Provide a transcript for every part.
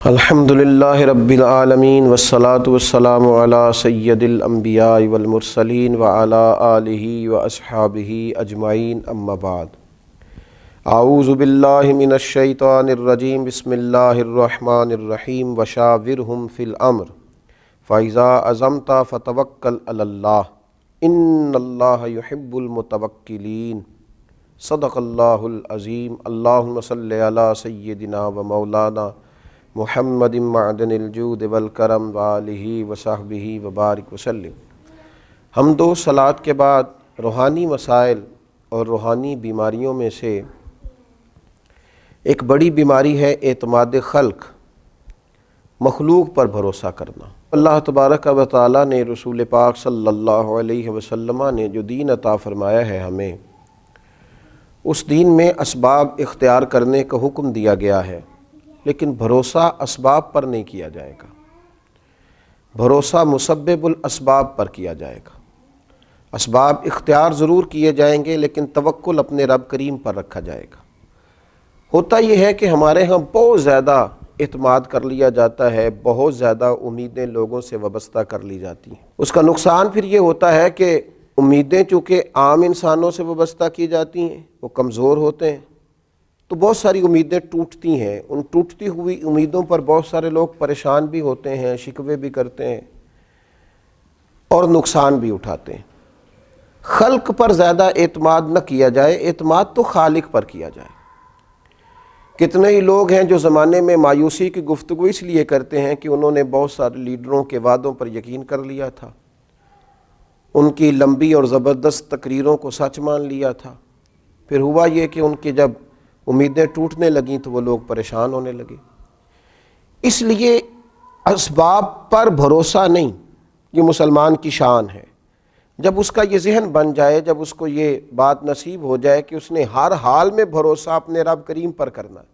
الحمدللہ رب العالمین والصلاة والسلام علی سید الانبیاء والمرسلین وعلی آلہ واصحابہ اجمعین اما بعد اعوذ باللہ من الشیطان الرجیم بسم اللہ الرحمن الرحیم وشاورہم فی الامر فاذا عزمت فتوکل علی اللہ ان اللہ یحب المتوکلین صدق اللہ العظیم اللہم صلی علی سیدنا و مولانا محمد معدن الجود والکرم وآلہ وصحبہ وبارک وسلم۔ حمد و صلوات کے بعد روحانی مسائل اور روحانی بیماریوں میں سے ایک بڑی بیماری ہے اعتماد خلق، مخلوق پر بھروسہ کرنا۔ اللہ تبارک و تعالیٰ نے رسول پاک صلی اللہ علیہ وسلم نے جو دین عطا فرمایا ہے ہمیں، اس دین میں اسباب اختیار کرنے کا حکم دیا گیا ہے، لیکن بھروسہ اسباب پر نہیں کیا جائے گا، بھروسہ مسبب الاسباب پر کیا جائے گا۔ اسباب اختیار ضرور کیے جائیں گے لیکن توکل اپنے رب کریم پر رکھا جائے گا۔ ہوتا یہ ہے کہ ہمارے ہاں بہت زیادہ اعتماد کر لیا جاتا ہے، بہت زیادہ امیدیں لوگوں سے وابستہ کر لی جاتی ہیں۔ اس کا نقصان پھر یہ ہوتا ہے کہ امیدیں چونکہ عام انسانوں سے وابستہ کی جاتی ہیں، وہ کمزور ہوتے ہیں، تو بہت ساری امیدیں ٹوٹتی ہیں۔ ان ٹوٹتی ہوئی امیدوں پر بہت سارے لوگ پریشان بھی ہوتے ہیں، شکوے بھی کرتے ہیں اور نقصان بھی اٹھاتے ہیں۔ خلق پر زیادہ اعتماد نہ کیا جائے، اعتماد تو خالق پر کیا جائے۔ کتنے ہی لوگ ہیں جو زمانے میں مایوسی کی گفتگو اس لیے کرتے ہیں کہ انہوں نے بہت سارے لیڈروں کے وعدوں پر یقین کر لیا تھا، ان کی لمبی اور زبردست تقریروں کو سچ مان لیا تھا، پھر ہوا یہ کہ ان کی جب امیدیں ٹوٹنے لگیں تو وہ لوگ پریشان ہونے لگے۔ اس لیے اسباب پر بھروسہ نہیں، یہ مسلمان کی شان ہے۔ جب اس کا یہ ذہن بن جائے، جب اس کو یہ بات نصیب ہو جائے کہ اس نے ہر حال میں بھروسہ اپنے رب کریم پر کرنا ہے،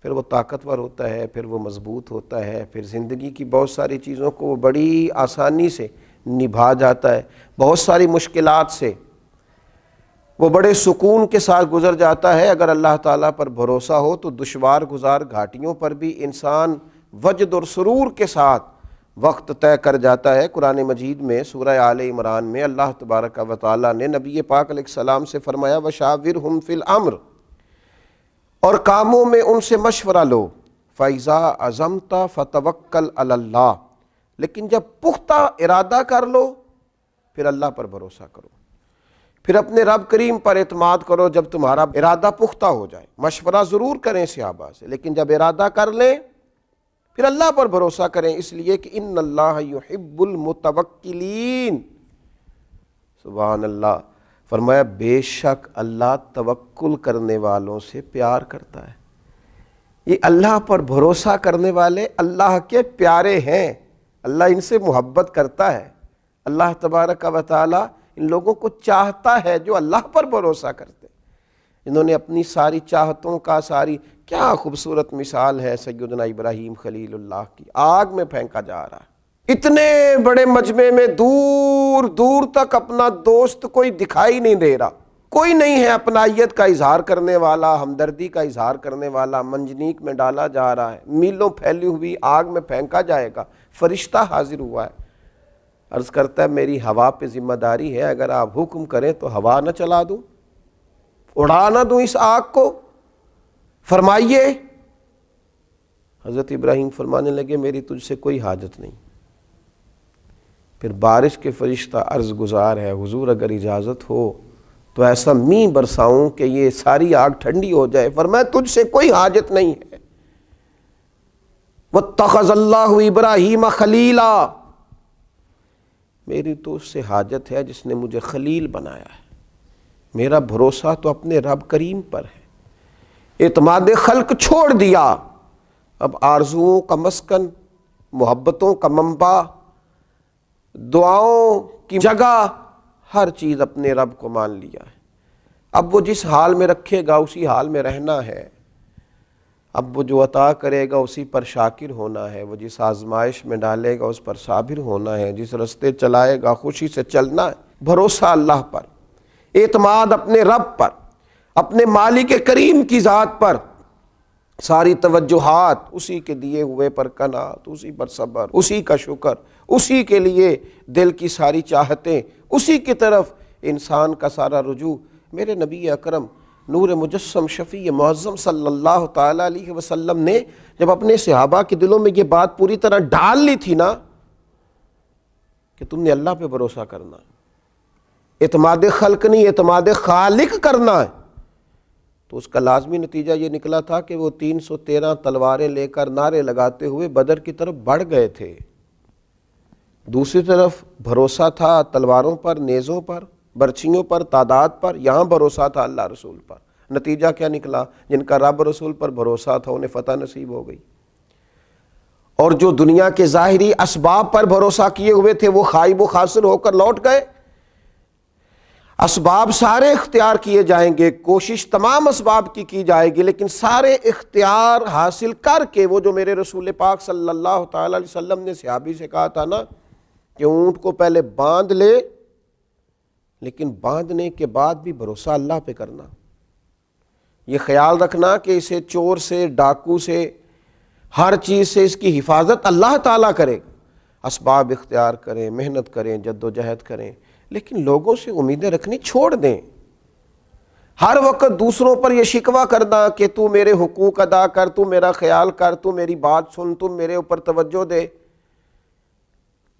پھر وہ طاقتور ہوتا ہے، پھر وہ مضبوط ہوتا ہے، پھر زندگی کی بہت ساری چیزوں کو وہ بڑی آسانی سے نبھا جاتا ہے، بہت ساری مشکلات سے وہ بڑے سکون کے ساتھ گزر جاتا ہے۔ اگر اللہ تعالیٰ پر بھروسہ ہو تو دشوار گزار گھاٹیوں پر بھی انسان وجد اور سرور کے ساتھ وقت طے کر جاتا ہے۔ قرآن مجید میں سورہ آل عمران میں اللہ تبارک و تعالیٰ نے نبی پاک علیہ السلام سے فرمایا وَشَاوِرْهُمْ فِي الْأَمْرِ، اور کاموں میں ان سے مشورہ لو، فَإِذَا عَزَمْتَ فَتَوَكَّلْ عَلَى اللَّهِ، لیکن جب پختہ ارادہ کر لو پھر اللہ پر بھروسہ کرو، پھر اپنے رب کریم پر اعتماد کرو۔ جب تمہارا ارادہ پختہ ہو جائے، مشورہ ضرور کریں صحابہ سے، لیکن جب ارادہ کر لیں پھر اللہ پر بھروسہ کریں، اس لیے کہ ان اللہ یحب المتوکلین۔ سبحان اللہ، فرمایا بے شک اللہ توکل کرنے والوں سے پیار کرتا ہے۔ یہ اللہ پر بھروسہ کرنے والے اللہ کے پیارے ہیں، اللہ ان سے محبت کرتا ہے۔ اللہ تبارک و تعالی ان لوگوں کو چاہتا ہے جو اللہ پر بھروسہ کرتے ہیں۔ انہوں نے اپنی ساری چاہتوں کا کیا خوبصورت مثال ہے سیدنا ابراہیم خلیل اللہ کی، آگ میں پھینکا جا رہا ہے، اتنے بڑے مجمع میں دور دور تک اپنا دوست کوئی دکھائی نہیں دے رہا، کوئی نہیں ہے اپنائیت کا اظہار کرنے والا، ہمدردی کا اظہار کرنے والا۔ منجنیق میں ڈالا جا رہا ہے، میلوں پھیلی ہوئی آگ میں پھینکا جائے گا، فرشتہ حاضر ہوا ہے، عرض کرتا ہے میری ہوا پہ ذمہ داری ہے، اگر آپ حکم کریں تو ہوا نہ چلا دوں، اڑا نہ دوں اس آگ کو، فرمائیے۔ حضرت ابراہیم فرمانے لگے میری تجھ سے کوئی حاجت نہیں۔ پھر بارش کے فرشتہ عرض گزار ہے حضور اگر اجازت ہو تو ایسا مینہ برساؤں کہ یہ ساری آگ ٹھنڈی ہو جائے۔ فرمایا تجھ سے کوئی حاجت نہیں ہے۔ وَاتَّخَذَ اللَّهُ إِبْرَاهِيمَ خَلِيلًا، میری تو اس سے حاجت ہے جس نے مجھے خلیل بنایا ہے۔ میرا بھروسہ تو اپنے رب کریم پر ہے۔ اعتماد خلق چھوڑ دیا، اب آرزوؤں کا مسکن، محبتوں کا منبع، دعاؤں کی جگہ، ہر چیز اپنے رب کو مان لیا ہے۔ اب وہ جس حال میں رکھے گا اسی حال میں رہنا ہے، اب وہ جو عطا کرے گا اسی پر شاکر ہونا ہے، وہ جس آزمائش میں ڈالے گا اس پر صابر ہونا ہے، جس رستے چلائے گا خوشی سے چلنا ہے۔ بھروسہ اللہ پر، اعتماد اپنے رب پر، اپنے مالک کریم کی ذات پر، ساری توجہات اسی کے دیے ہوئے پر قناعت، اسی پر صبر، اسی کا شکر، اسی کے لیے دل کی ساری چاہتیں، اسی کی طرف انسان کا سارا رجوع۔ میرے نبی اکرم نور مجسم شفیع معظم صلی اللہ تعالیٰ علیہ وسلم نے جب اپنے صحابہ کے دلوں میں یہ بات پوری طرح ڈال لی تھی نا کہ تم نے اللہ پہ بھروسہ کرنا ہے، اعتماد خلق نہیں اعتماد خالق کرنا ہے، تو اس کا لازمی نتیجہ یہ نکلا تھا کہ وہ 313 تلواریں لے کر نعرے لگاتے ہوئے بدر کی طرف بڑھ گئے تھے۔ دوسری طرف بھروسہ تھا تلواروں پر، نیزوں پر، برچھیوں پر، تعداد پر، یہاں بھروسہ تھا اللہ رسول پر۔ نتیجہ کیا نکلا؟ جن کا رب رسول پر بھروسہ تھا انہیں فتح نصیب ہو گئی، اور جو دنیا کے ظاہری اسباب پر بھروسہ کیے ہوئے تھے وہ خائب و خاسر ہو کر لوٹ گئے۔ اسباب سارے اختیار کیے جائیں گے، کوشش تمام اسباب کی جائے گی، لیکن سارے اختیار حاصل کر کے وہ جو میرے رسول پاک صلی اللہ تعالی علیہ وسلم نے صحابی سے کہا تھا نا کہ اونٹ کو پہلے باندھ لے، لیکن باندھنے کے بعد بھی بھروسہ اللہ پہ کرنا، یہ خیال رکھنا کہ اسے چور سے، ڈاکو سے، ہر چیز سے اس کی حفاظت اللہ تعالیٰ کرے، اسباب اختیار کریں، محنت کریں، جد و جہد کریں، لیکن لوگوں سے امیدیں رکھنی چھوڑ دیں۔ ہر وقت دوسروں پر یہ شکوہ کرنا کہ تو میرے حقوق ادا کر، تو میرا خیال کر، تو میری بات سن، تو میرے اوپر توجہ دے،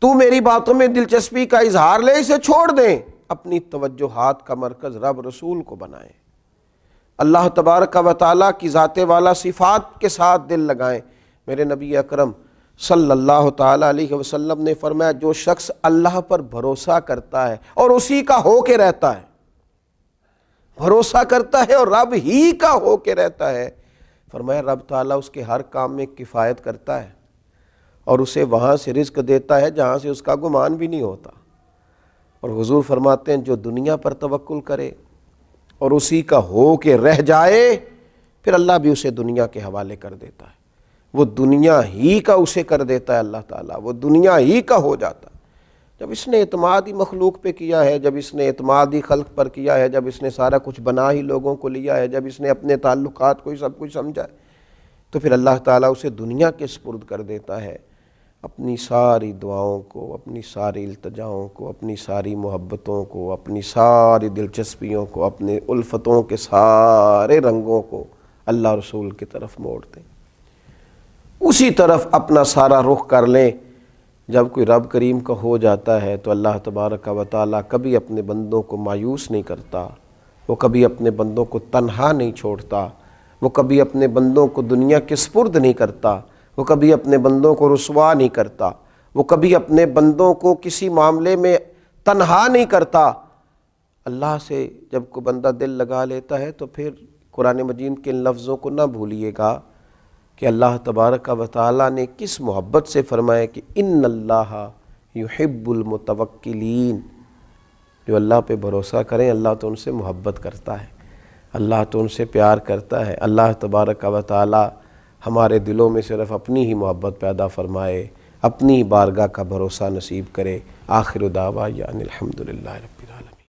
تو میری باتوں میں دلچسپی کا اظہار لے، اسے چھوڑ دیں، اپنی توجہات کا مرکز رب رسول کو بنائیں، اللہ تبارک و تعالیٰ کی ذات والا صفات کے ساتھ دل لگائیں۔ میرے نبی اکرم صلی اللہ تعالیٰ علیہ وسلم نے فرمایا جو شخص اللہ پر بھروسہ کرتا ہے اور اسی کا ہو کے رہتا ہے، بھروسہ کرتا ہے اور رب ہی کا ہو کے رہتا ہے، فرمایا رب تعالیٰ اس کے ہر کام میں کفایت کرتا ہے اور اسے وہاں سے رزق دیتا ہے جہاں سے اس کا گمان بھی نہیں ہوتا۔ اور حضور فرماتے ہیں جو دنیا پر توکل کرے اور اسی کا ہو کے رہ جائے، پھر اللہ بھی اسے دنیا کے حوالے کر دیتا ہے، وہ دنیا ہی کا اسے کر دیتا ہے اللہ تعالیٰ، وہ دنیا ہی کا ہو جاتا ہے۔ جب اس نے اعتماد ہی مخلوق پہ کیا ہے، جب اس نے اعتماد ہی خلق پر کیا ہے، جب اس نے سارا کچھ بنا ہی لوگوں کو لیا ہے، جب اس نے اپنے تعلقات کو ہی سب کچھ سمجھا ہے، تو پھر اللہ تعالیٰ اسے دنیا کے سپرد کر دیتا ہے، اپنی ساری دعاؤں کو، اپنی ساری التجاؤں کو، اپنی ساری محبتوں کو، اپنی ساری دلچسپیوں کو، اپنے الفتوں کے سارے رنگوں کو اللہ رسول کی طرف موڑ دیں، اسی طرف اپنا سارا رخ کر لیں۔ جب کوئی رب کریم کا ہو جاتا ہے تو اللہ تبارک و تعالیٰ کبھی اپنے بندوں کو مایوس نہیں کرتا، وہ کبھی اپنے بندوں کو تنہا نہیں چھوڑتا، وہ کبھی اپنے بندوں کو دنیا کے سپرد نہیں کرتا، وہ کبھی اپنے بندوں کو رسوا نہیں کرتا، وہ کبھی اپنے بندوں کو کسی معاملے میں تنہا نہیں کرتا۔ اللہ سے جب کوئی بندہ دل لگا لیتا ہے تو پھر قرآن مجید کے ان لفظوں کو نہ بھولیے گا کہ اللہ تبارک و تعالیٰ نے کس محبت سے فرمایا کہ ان اللہ یحب المتوکلین، جو اللہ پہ بھروسہ کریں اللہ تو ان سے محبت کرتا ہے، اللہ تو ان سے پیار کرتا ہے۔ اللہ تبارک و تعالیٰ ہمارے دلوں میں صرف اپنی ہی محبت پیدا فرمائے، اپنی ہی بارگاہ کا بھروسہ نصیب کرے۔ آخر دعوانا الحمدللہ رب